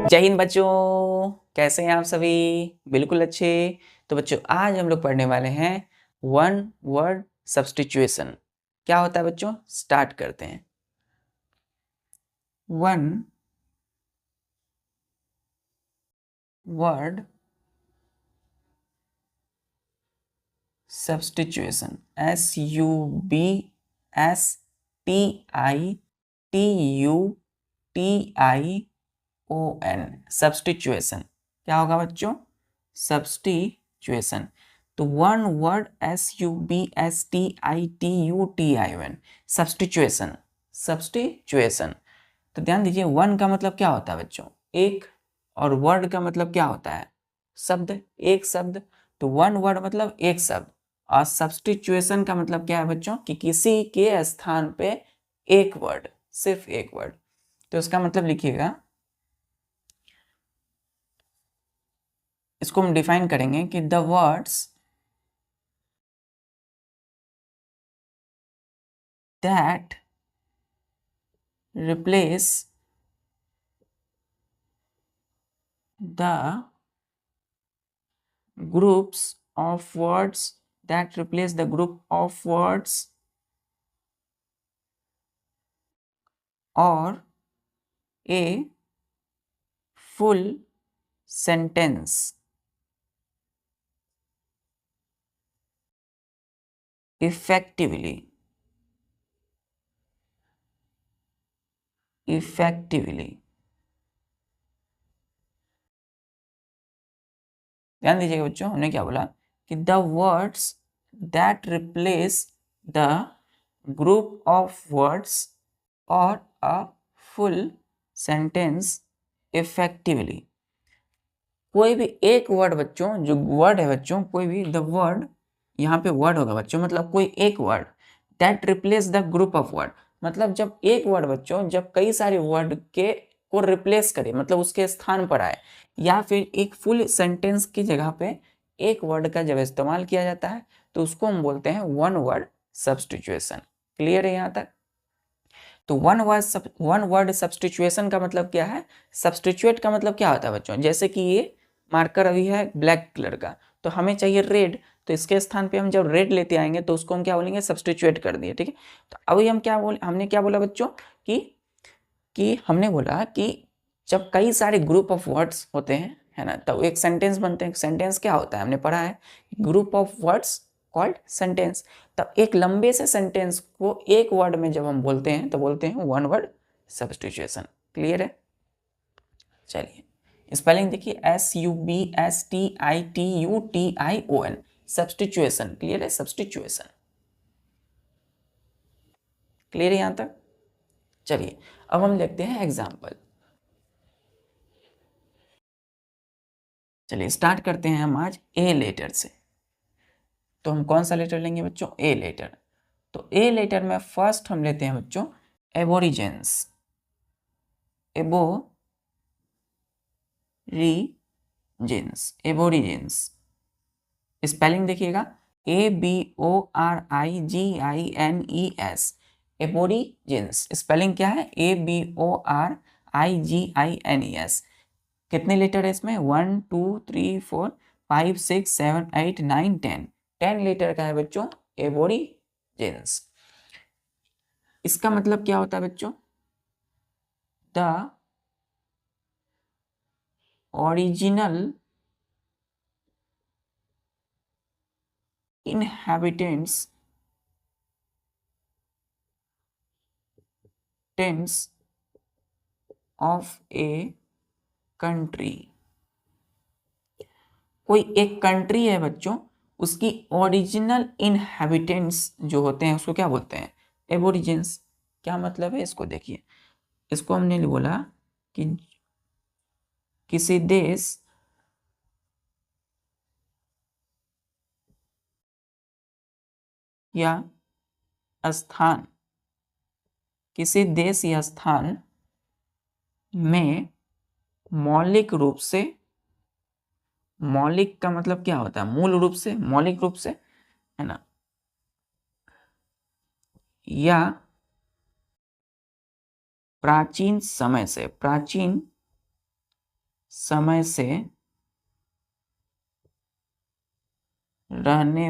जय हिंद बच्चों, कैसे हैं आप सभी? बिल्कुल अच्छे। तो बच्चों आज हम लोग पढ़ने वाले हैं वन वर्ड सब्स्टिट्यूशन। क्या होता है बच्चों? स्टार्ट करते हैं। One word substitution, SUBSTITUTION, substitution. क्या होगा बच्चों? सब्स्टिट्यूशन। तो one word SUBSTITUTION, substitution. Substitution. तो ध्यान दीजिए, वन का मतलब क्या होता है बच्चों? एक। और वर्ड का मतलब क्या होता है? शब्द, एक शब्द। तो वन वर्ड मतलब एक शब्द। और सब्स्टिट्यूशन का मतलब क्या है बच्चों? कि किसी के स्थान पे एक वर्ड, सिर्फ एक वर्ड। तो इसका मतलब लिखिएगा, इसको हम डिफाइन करेंगे कि the words that replace the groups of words that replace the group of words or a full sentence effectively ध्यान दीजिएगा बच्चों, हमने क्या बोला कि the words that replace the group of words और अ फुल सेंटेंस इफेक्टिवली। कोई भी एक वर्ड बच्चों, जो वर्ड है बच्चों, कोई भी द वर्ड, यहाँ पे वर्ड होगा बच्चों, मतलब कोई एक word that replace the group of word, मतलब जब एक वर्ड बच्चों, जब कई सारे वर्ड के को रिप्लेस करे, मतलब उसके स्थान पर आए, या फिर एक फुल सेंटेंस की जगह पे एक वर्ड का जब इस्तेमाल किया जाता है, तो उसको हम बोलते हैं वन वर्ड सब्स्टिट्यूशन। क्लियर है यहाँ तक? तो वन वर्ड सब्स्टिट्यूशन का मतलब क्या है? सब्स्टिट्यूट का मतलब क्या होता है बच्चों? जैसे कि ये मार्कर अभी है ब्लैक कलर का, तो हमें चाहिए रेड, तो इसके स्थान पे हम जब रेड लेते आएंगे तो उसको हम क्या बोलेंगे? सब्स्टिट्यूट कर दिए, ठीक है। तो अभी हम हमने क्या बोला बच्चों कि हमने बोला कि जब कई सारे ग्रुप ऑफ वर्ड्स होते हैं, है ना, तो एक सेंटेंस बनते हैं। सेंटेंस क्या होता है? हमने पढ़ा है, group of words called sentence. तब एक लंबे से सेंटेंस को एक वर्ड में जब हम बोलते हैं तो बोलते हैं वन वर्ड सब्स्टिट्यूशन। क्लियर है? चलिए स्पेलिंग देखिए, SUBSTITUTION, सब्स्टिट्यूशन। क्लियर है? सब्स्टिट्यूशन। क्लियर है यहाँ तक? चलिए अब हम देखते हैं एग्जाम्पल। चलिए स्टार्ट करते हैं हम आज ए लेटर से। तो हम कौन सा लेटर लेंगे बच्चों? A letter. तो ए लेटर में फर्स्ट हम लेते हैं बच्चों एबोरिजेंस। एबोरिजेंस। स्पेलिंग देखिएगा, ABORIGINES, एबोरिजेंस। स्पेलिंग क्या है? ABORIGINES। कितने लेटर है इसमें? 1 2 3 4 5 6 7 8 9 10, 10 लेटर का है बच्चों एबोरिजेंस। इसका मतलब क्या होता है बच्चों? The original inhabitants of a country. कोई एक कंट्री है बच्चों, उसकी ओरिजिनल इनहेबिटेंट्स जो होते हैं उसको क्या बोलते हैं? एबोरिजिन्स। क्या मतलब है इसको देखिए, इसको हमने बोला कि किसी देश या स्थान, किसी देश या स्थान में मौलिक रूप से, मौलिक का मतलब क्या होता है? मूल रूप से, मौलिक रूप से, है ना, या प्राचीन समय से, प्राचीन समय से रहने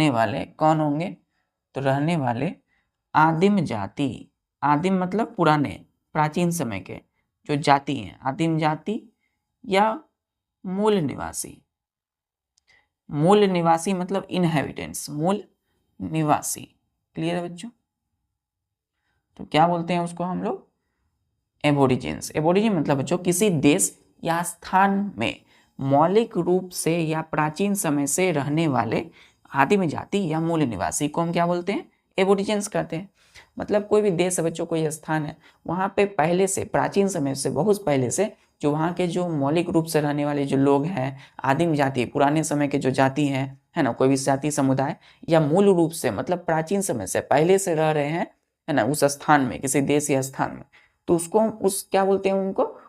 वाले कौन होंगे? तो रहने वाले आदिम जाति, आदिम मतलब पुराने, प्राचीन समय के जो जाति हैं, आदिम जाति या मूल निवासी। मूल निवासी मतलब इनहेबिटेंट्स, मूल निवासी। क्लियर है बच्चों? तो क्या बोलते हैं उसको हम लोग? एबोरिजिन्स। एबोरिजिन मतलब बच्चों किसी देश या स्थान में मौलिक रूप से या प्राचीन समय से रहने वाले आदिम जाति या मूल निवासी को हम क्या बोलते हैं? एबोरिजिन्स कहते हैं। मतलब कोई भी देश है बच्चों, कोई स्थान है, वहाँ पे पहले से, प्राचीन समय से, बहुत पहले से जो वहाँ के जो मौलिक रूप से रहने वाले जो लोग हैं, आदिम जाति, पुराने समय के जो जाति हैं, है ना, कोई भी जाति समुदाय, या मूल रूप से मतलब प्राचीन समय से पहले से रह रहे हैं, है ना, उस स्थान में, किसी देश या स्थान में, तो उसको उस क्या बोलते हैं?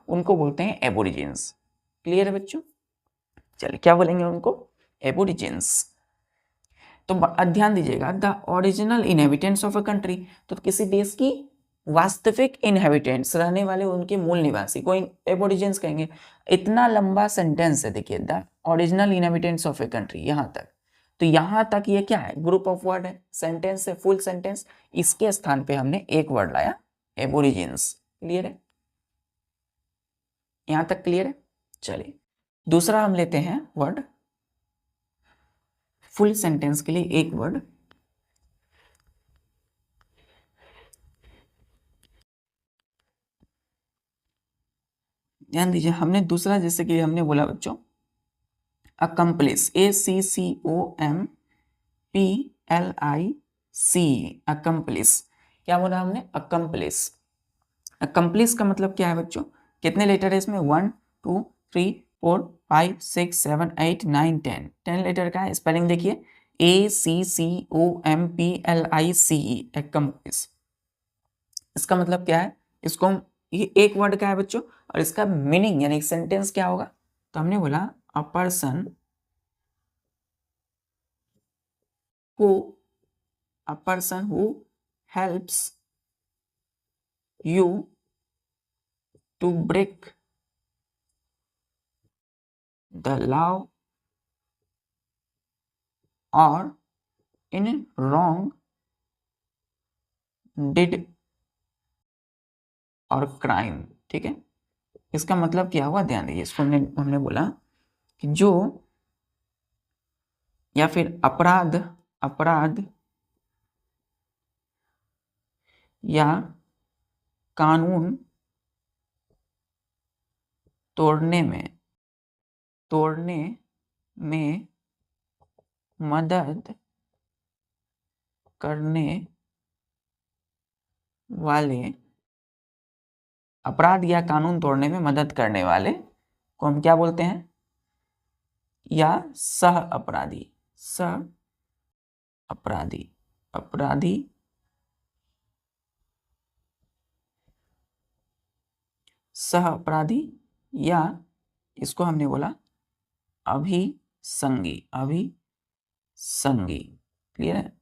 उनको बोलते हैं एबोरिजिन्स। क्लियर है बच्चों? चलिए क्या बोलेंगे उनको? एबोरिजिन्स। तो ध्यान दीजिएगा, the original inhabitants of a country, तो किसी देश की वास्तविक इनहेबिटेंट्स, रहने वाले, उनके मूल निवासी को एबोरिजिन्स कहेंगे। इतना लंबा सेंटेंस है, देखिए, the original inhabitants of a country, यहाँ तक। तो यहाँ तक ये क्या है? ग्रुप ऑफ वर्ड है, सेंटेंस है, फुल सेंटेंस। इसके स्थान पे हमने एक वर्ड लाया, एबोरिजिन्स। क्लियर है? यहाँ तक क्लियर है? चलिए दूसरा हम लेते हैं वर्ड, फुल सेंटेंस के लिए एक वर्ड, ध्यान दीजिए। हमने दूसरा, जैसे कि हमने बोला बच्चों, अकम्प्लिस, ACCOMPLIC, अकम्प्लिस। क्या बोला हमने? अकम्प्लिस। अकम्प्लिस का मतलब क्या है बच्चों? कितने लेटर है इसमें? 1 2 3 4 5 6 7 8 9 10, 10 लेटर का है। स्पेलिंग देखिए, ACCOMPLICE, अकम्प्लिस। इसका मतलब क्या है? इसको ये एक वर्ड का है बच्चों, और इसका मीनिंग यानी सेंटेंस क्या होगा? तो हमने बोला a person who helps you to break the law और इन रॉन्ग डिड और क्राइम। ठीक है, इसका मतलब क्या हुआ? ध्यान दीजिए, इसको हमने बोला कि जो, या फिर अपराध या कानून तोड़ने में मदद करने वाले, अपराध या कानून तोड़ने में मदद करने वाले को हम क्या बोलते हैं? या सह अपराधी, अपराधी सह अपराधी, या इसको हमने बोला अभिसंगी। क्लियर है?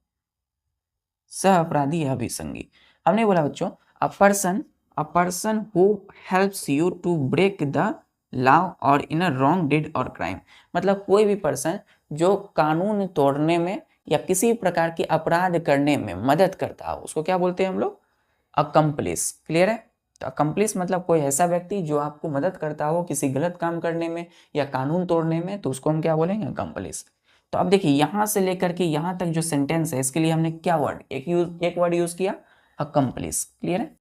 सह अपराधी या अभिसंगी। हमने बोला बच्चों a person who helps you to break the law और इन अ रॉन्ग डिड और क्राइम, मतलब कोई भी पर्सन जो कानून तोड़ने में या किसी प्रकार के अपराध करने में मदद करता हो, उसको क्या बोलते हैं हम लोग? अकम्प्लिस। क्लियर है? तो अकम्प्लिस मतलब कोई ऐसा व्यक्ति जो आपको मदद करता हो किसी गलत काम करने में या कानून तोड़ने में, तो उसको हम क्या बोलेंगे? अकम्प्लिस। तो अब देखिए, यहां से लेकर के यहां तक जो सेंटेंस है, इसके लिए हमने क्या वर्ड, एक वर्ड यूज किया, अकम्प्लिस। क्लियर है?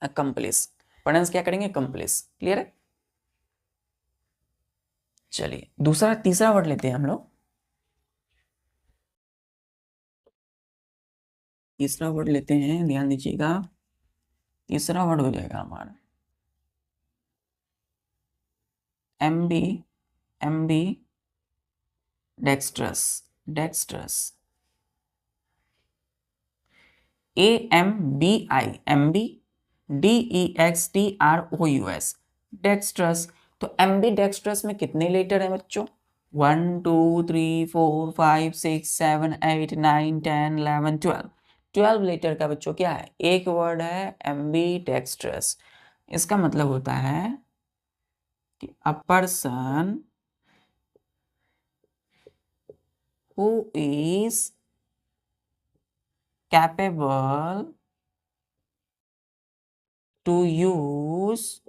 अकम्प्लिस प्रोनाउंस क्या करेंगे? अकम्प्लिस। क्लियर है? चलिए तीसरा वर्ड लेते हैं हम लोग। तीसरा वर्ड लेते हैं, ध्यान दीजिएगा। तीसरा वर्ड हो जाएगा हमारा एम्बी डेक्स्ट्रस। AMBI dextrous. तो एम्बी डेक्स्ट्रस में कितने लेटर हैं बच्चों? 1 2 3 4 5 6 7 8 9 10 11 12, 12 लेटर का बच्चों क्या है, एक वर्ड है एम्बीडेक्स्ट्रस। इसका मतलब होता है कि a person who is capable to use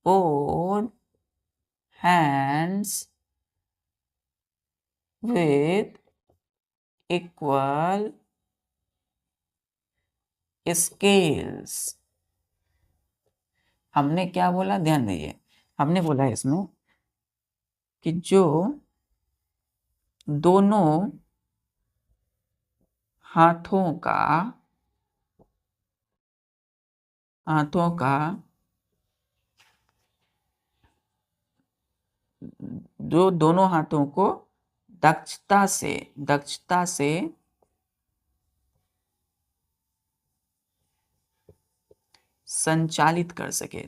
both hands with equal skills. हमने क्या बोला, ध्यान दीजिए, हमने बोला इसमें कि जो दोनों हाथों का जो दोनों हाथों को दक्षता से संचालित कर सके,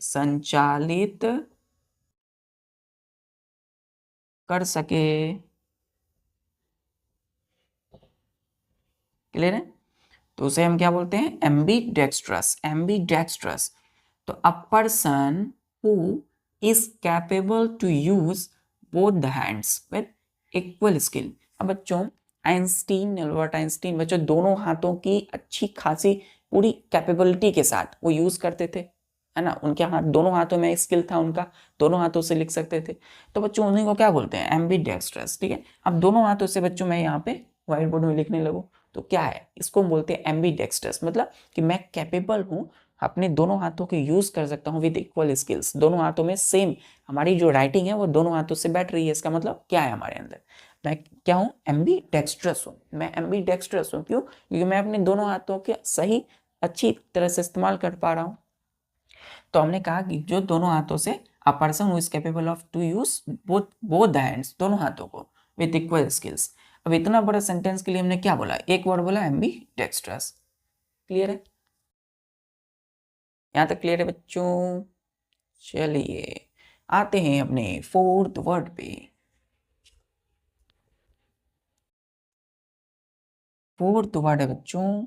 क्लियर है? तो उसे हम क्या बोलते हैं, एम्बीडेक्स्ट्रस। तो a person who is capable to use both the hands with equal skill. अब बच्चों एल्बर्ट आइंस्टीन बच्चों दोनों हाथों की अच्छी खासी पूरी कैपेबिलिटी के साथ वो यूज करते थे, है ना, उनके हाथ, दोनों हाथों में स्किल था उनका, दोनों हाथों से लिख सकते थे। तो बच्चों उन्हीं को क्या बोलते हैं, एम्बीडेक्स्ट्रस। ठीक है, अब दोनों हाथों से बच्चों मैं यहाँ पे व्हाइट बोर्ड में लिखने लगूँ तो क्या है, इसको बोलते हैं एम्बीडेक्स्ट्रस, मतलब कि मैं कैपेबल हूँ, अपने दोनों हाथों के यूज कर सकता हूँ विद इक्वल स्किल्स, दोनों हाथों में सेम हमारी जो राइटिंग है वो दोनों हाथों से बैठ रही है। इसका मतलब क्या है हमारे अंदर, मैं क्या हूँ, एम्बीडेक्स्ट्रस हूँ। मैं एम्बीडेक्स्ट्रस हूँ क्यों, क्योंकि मैं अपने दोनों हाथों के सही अच्छी तरह से इस्तेमाल कर पा रहा हूँ। तो हमने कहा कि जो दोनों हाथों से a person who is capable of to use both the hands, दोनों हाथों को विद इक्वल स्किल्स। अब इतना बड़ा सेंटेंस के लिए हमने क्या बोला, एक वर्ड बोला एम्बीडेक्स्ट्रस। क्लियर है, यहाँ तक क्लियर है बच्चों? चलिए आते हैं अपने फोर्थ वर्ड पे। फोर्थ वर्ड है बच्चों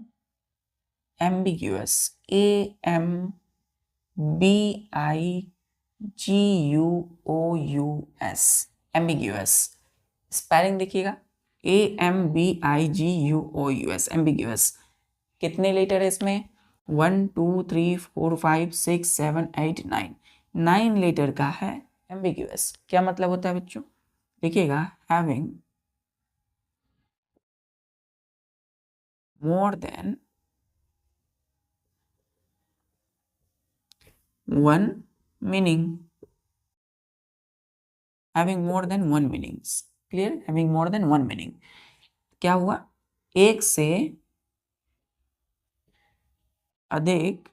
एम्बिग्यूअस, AMBIGUOUS, एम्बिग्यूअस। स्पेलिंग देखिएगा, AMBIGUOUS, एम्बिग्यूअस। कितने लेटर है इसमें, 1 2 3 4 5 6 7 8 9, 9 लेटर का है एम्बिग्यूअस। क्या मतलब होता है बच्चों, देखिएगा, having more than one meaning, having more than one meanings. Clear, having more than one meaning. क्या हुआ, एक से अधिक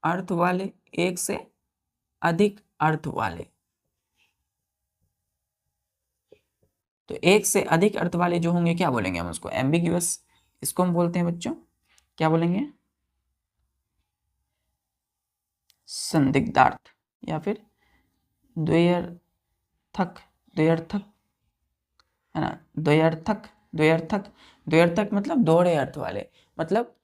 अर्थ वाले, एक से अधिक अर्थ वाले। तो एक से अधिक अर्थ वाले जो होंगे क्या बोलेंगे हम उसको, एम्बिग्यूअस। इसको हम बोलते हैं बच्चों, क्या बोलेंगे, संदिग्धार्थ, या फिर द्वयर्थक, द्वयर्थक है ना, द्वयर्थक, द्वयर्थक, द्वयर्थक मतलब दोहरे अर्थ वाले, मतलब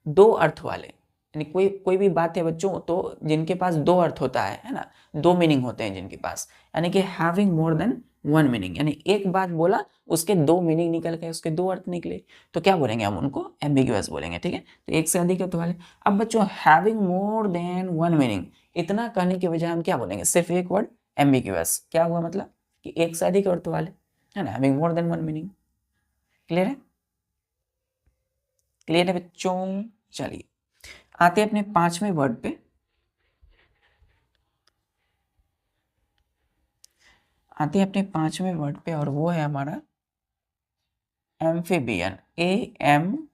दो अर्थ वाले। यानी कोई भी बात है बच्चों तो जिनके पास दो अर्थ होता है ना, दो मीनिंग होते हैं जिनके पास, यानी कि having more than one meaning, यानी एक बात बोला उसके दो मीनिंग निकल गए, उसके दो अर्थ निकले, तो क्या बोलेंगे हम उनको, एम्बिग्यूअस बोलेंगे। ठीक है, तो एक से अधिक अर्थ वाले। अब बच्चों having more than one meaning, इतना कहने के बजाय हम क्या बोलेंगे, सिर्फ एक वर्ड एम्बिग्यूअस। क्या हुआ मतलब कि एक से अधिक अर्थ वाले, है ना, having more than one meaning. Clear है, क्लियर है बच्चों? चलिए आते हैं अपने पांचवें वर्ड पे। आते हैं अपने पांचवें वर्ड पे और वो है हमारा एम्फीबियन, AMPHIBIAN,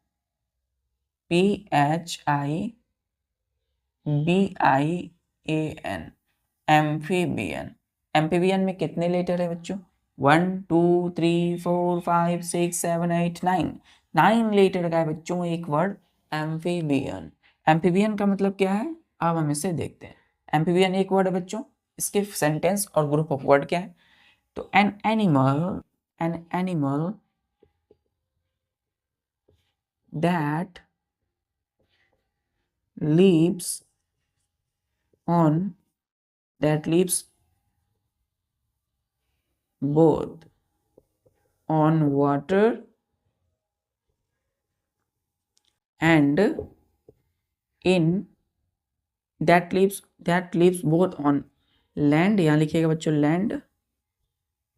एम्फीबियन। एम्फीबियन में कितने लेटर है बच्चों, 1 2 3 4 5 6 7 8 9, 9 लेटर का है बच्चों एक वर्ड एम्फीबियन। एम्फीबियन का मतलब क्या है, अब हम इसे देखते हैं। एम्फीबियन एक वर्ड है बच्चों, इसके सेंटेंस और ग्रुप ऑफ वर्ड क्या है, तो an animal that lives both on water and in that lives both on land, यहाँ लिखिएगा बच्चों लैंड,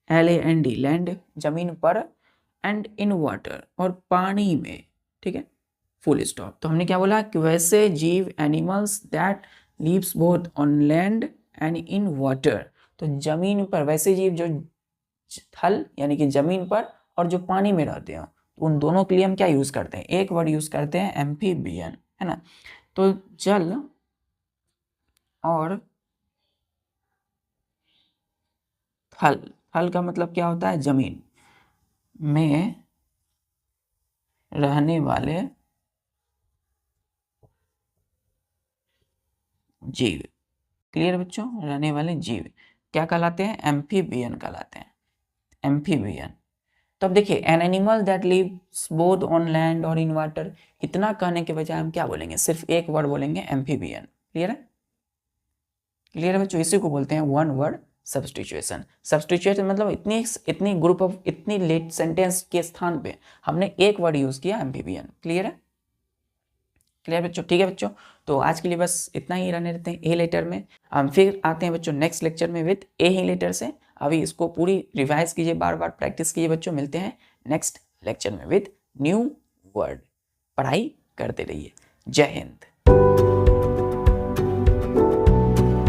LAND लैंड जमीन पर, एंड इन वाटर और पानी में, ठीक है, फुल स्टॉप। तो हमने क्या बोला कि वैसे जीव animals that lives both on land and in water, तो जमीन पर वैसे जीव जो थल यानी कि जमीन पर और जो पानी में रहते हैं, तो उन दोनों के लिए हम क्या यूज करते हैं, एक वर्ड यूज करते हैं एम्फीबियन, है ना। तो जल और थल, थल का मतलब क्या होता है, जमीन में रहने वाले जीव, क्लियर बच्चों, रहने वाले जीव क्या कहलाते हैं, एम्फीबियन कहलाते हैं, एम्फीबियन। तो अब देखिए an animal that lives both on land और इन वाटर, इतना कहने के बजाय हम क्या बोलेंगे, सिर्फ एक वर्ड बोलेंगे एम्फीबियन। क्लियर है, क्लियर है बच्चों, इसी को बोलते हैं वन वर्ड सब्स्टिट्यूशन। सब्स्टिट्यूशन मतलब इतनी ग्रुप ऑफ इतनी लेट सेंटेंस के स्थान पे हमने एक वर्ड यूज किया एम्फीबियन। क्लियर है, क्लियर बच्चों, ठीक है बच्चों। तो आज के लिए बस इतना ही रहने देते हैं ए लेटर में। हम फिर आते हैं बच्चों नेक्स्ट लेक्चर में विद ए ही लेटर से। अभी इसको पूरी रिवाइज कीजिए, बार बार प्रैक्टिस कीजिए बच्चों। मिलते हैं नेक्स्ट लेक्चर में विद न्यू वर्ड। पढ़ाई करते रहिए। जय हिंद।